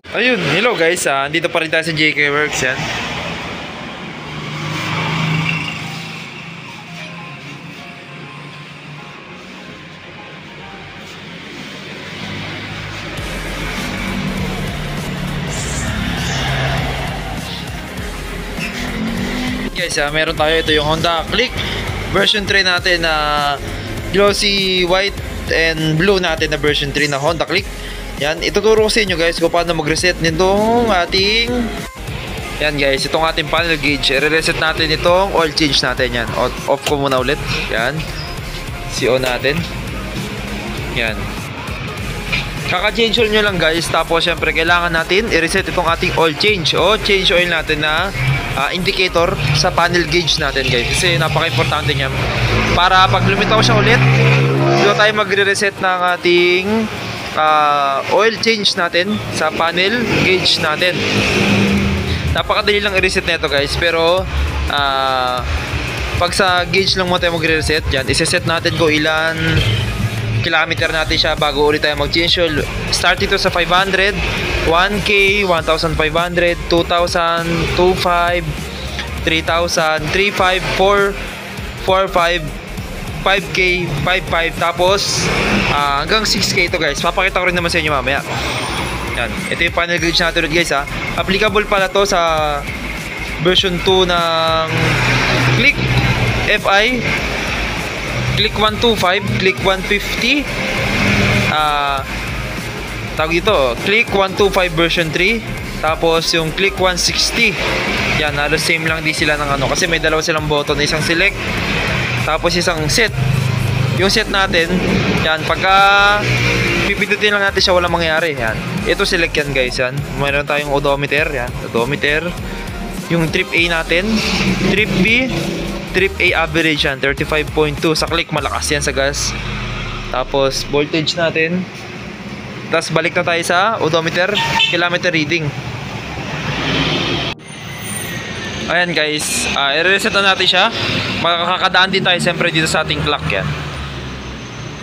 Ayun, hello guys, andito pa rin tayo sa JK Works yan. Guys, meron tayo, ito yung Honda Click version 3 natin na glossy white and blue natin na version 3 na Honda Click. Yan, ituturo ko sa inyo guys kung paano mag-reset nitong ating yan guys, itong ating panel gauge. I-reset natin itong oil change natin yan. Off ko muna ulit. Yan. CO natin. Yan. Kaka-change oil nyo lang guys. Tapos syempre kailangan natin i-reset itong ating oil change o change oil natin na indicator sa panel gauge natin guys. Kasi napaka-importante niyan. Para pag lumitaw siya ulit, dito tayo magre-reset ng ating oil change natin sa panel gauge natin. Napakadali lang i-reset nito guys, pero pag sa gauge lang mo tayo magre-reset yan, isa-set natin ko ilan kilometer natin siya bago ulit tayo mag-change oil. Start ito sa 500, 1K, 1,500, 2,000, 2,500, 3,000, 3,500, 4,500, 5K, 5,500, tapos hanggang 6K ito guys. Papakita ko rin naman sa inyo mamaya. Yan. Ito yung panel gauge natin ulit guys ha. Applicable pala to sa version 2 ng Click FI, Click 125, Click 150, tawag dito, Click 125 version 3, tapos yung Click 160. Yan, halos same lang din sila ng ano, kasi may dalawa silang button, isang select tapos isang set. Yung set natin, yan, pagka pipindutin lang natin siya, walang mangyayari. Yan. Ito select yan guys, yan. Mayroon tayong odometer, yan. Odometer. Yung trip A natin, trip B, trip A average yan, 35.2. Sa click, malakas yan sa gas. Tapos, voltage natin. Tapos, balik na tayo sa odometer, kilometer reading. Ayan guys, i-reset na natin siya. Makakadaan din tayo siyempre dito sa ating clock yan.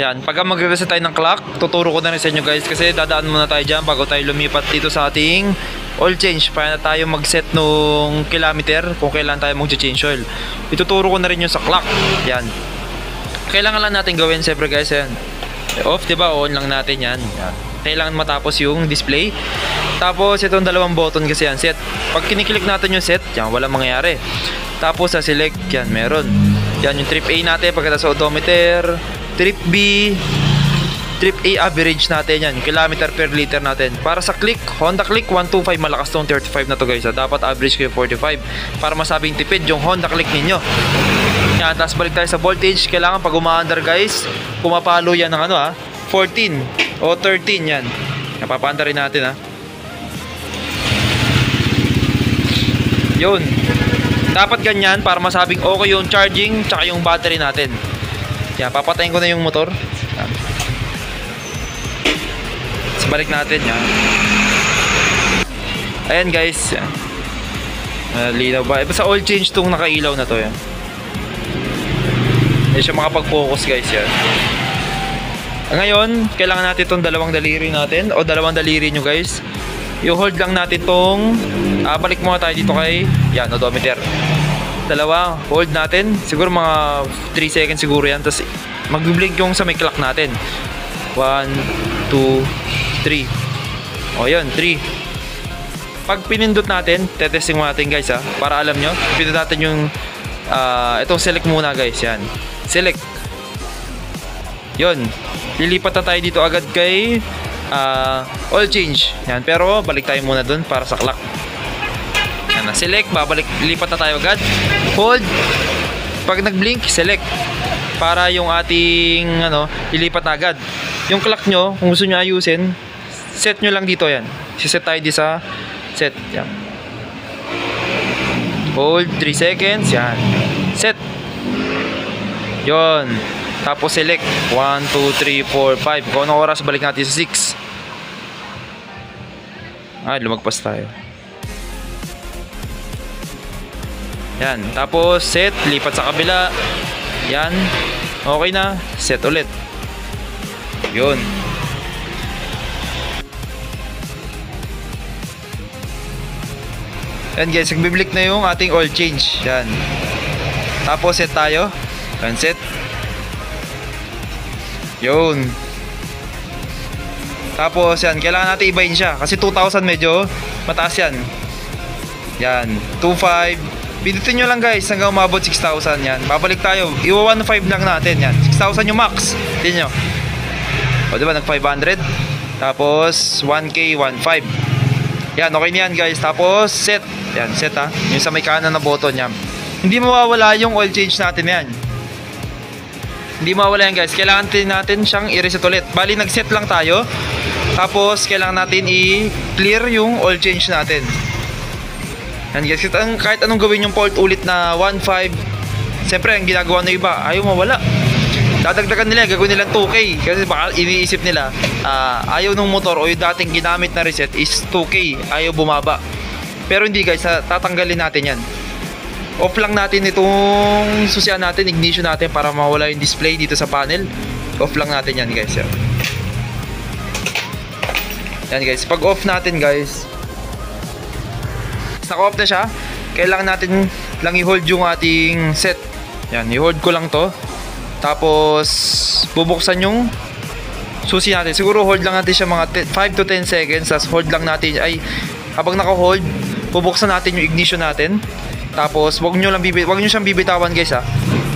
Yan, pagka magre-reset tayo ng clock, tuturo ko na rin sa inyo guys, kasi dadaan muna tayo dyan bago tayo lumipat dito sa ating oil change para na tayo mag-set nung kilometer kung kailan tayo mag-change oil. Ituturo ko na rin yung sa clock. Yan. Kailangan lang natin gawin siyempre guys, yan. Off, diba? On lang natin yan. Yan. Kailangan matapos yung display. Tapos itong dalawang button kasi yan, set. Pag kiniklik natin yung set, yan, walang mangyayari. Tapos sa select, yan, meron. Yan yung trip A natin pagkatapos sa odometer. Trip B, trip A average natin yan, kilometer per liter natin. Para sa click, Honda Click 125, malakas tong 35 na to guys. Dapat average kayo 45 para masabing tipid yung Honda Click ninyo. Yan, tapos balik tayo sa voltage. Kailangan pag umaandar guys, pumapalo yan ng ano 14 o 13 yan. Napapaandar rin natin Yun. Dapat ganyan para masabing okay yung charging tsaka yung battery natin. Yan, papatayin ko na yung motor. Yan. So, balik natin yan. Ayan guys. Yan. Linaw ba? Sa oil change tong nakailaw na to yan. Hindi siya makapag-focus guys yan. Ngayon, kailangan natin itong dalawang daliri natin o dalawang daliri nyo guys. I-hold lang natin itong balik muna tayo dito kay yan, odometer. Dalawa, hold natin. Siguro mga 3 seconds siguro yan. Tapos mag-blink yung sa may clock natin. 1, 2, 3. O yun, 3. Pag pinindot natin, tetesting natin guys para alam nyo. Pinindot natin yung itong select muna guys. Yan. Select. Yun. Lilipat na tayo dito agad kay oil change. Yan. Pero balik tayo muna dun para sa clock. Yan. Select. Babalik. Lilipat na tayo agad. Hold. Pag nag-blink, select. Para yung ating lilipat na agad. Yung clock nyo, kung gusto nyo ayusin, set nyo lang dito yan. Siset tayo di sa set. Yan. Hold 3 seconds. Yan. Set. Yon. Tapos select 1, 2, 3, 4, 5. Kung anong oras, balik natin sa 6. Ay, lumagpas tayo. Yan. Tapos set, lipat sa kabila. Yan. Okay na. Set ulit. Yun. Yan guys, nagbiblick na yung ating oil change. Yan. Tapos set tayo. Yan, set. Yun. Tapos yan, kailangan natin ibahin siya. Kasi 2,000 medyo mataas yan. Yan, 2,500. Pindutin nyo lang guys hanggang umabot 6,000. Yan, babalik tayo. Iwa 1,500 lang natin. Yan, 6,000 yung max. Tingnan nyo. O diba, nag 500. Tapos 1K, 1,500. Yan, okay na yan guys. Tapos set. Yan, set ha. Yung sa may kanan na button yan. Hindi mawawala yung oil change natin yan. Hindi mawawala yan guys. Kailangan natin siyang i-reset ulit. Bali, nag-set lang tayo. Tapos, kailangan natin i-clear yung oil change natin. Yan guys, kahit anong gawin yung fault ulit na 1,500, siyempre ang ginagawa ng iba, ayaw mawala. Dadagdagan nila, gagawin nilang 2K. Kasi baka iniisip nila, ayaw ng motor o yung dating ginamit na reset is 2K, ayaw bumaba. Pero hindi guys, tatanggalin natin yan. Off lang natin itong susian natin, ignition natin para mawala yung display dito sa panel. Off lang natin yan guys. Yan guys, pag off natin guys, naka-off na siya, kailangan natin lang i-hold yung ating set. Yan, i-hold ko lang to. Tapos bubuksan yung susi natin. Siguro hold lang natin siya mga 5 to 10 seconds. Tapos hold lang natin, ay habang naka-hold, bubuksan natin yung ignition natin. Tapos wag nyo siyang bibitawan guys ha.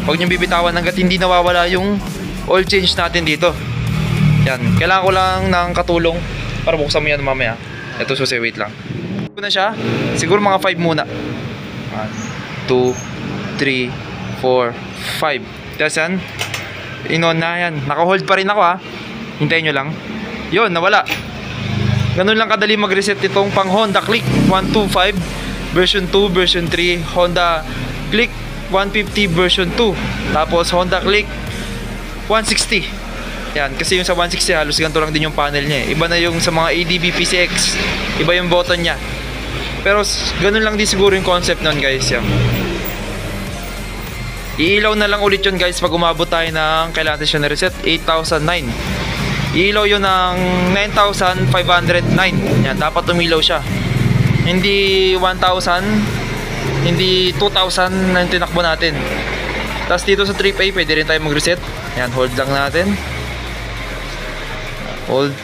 Wag nyo bibitawan hanggat hindi nawawala yung oil change natin dito. Yan, kailangan ko lang ng katulong para buksan mo yan mamaya. Ito susi, wait lang. Na siya, siguro mga 5 muna. 1, 2, 3, 4, 5. Tapos yan, inon na yan. Naka-hold pa rin ako ha. Hintayin nyo lang. Yun, nawala. Ganun lang kadali mag-reset itong pang Honda Click 125 version 2, version 3, Honda Click 150 version 2, tapos Honda Click 160. Yan, kasi yung sa 160 halos ganito lang din yung panel niya. Iba na yung sa mga ADB PCX, iba yung button niya. Pero ganun lang din siguro yung concept nun guys. Yan. Iilaw na lang ulit yun guys pag umabot tayo ng kailangan natin siya na-reset 8,009. Iilaw yun ng 9,509. Yan, dapat umilaw siya. Hindi 1,000, hindi 2,000 na tinakbo natin. Tapos dito sa trip A, pwede rin tayo mag-reset. Yan, hold lang natin. Hold.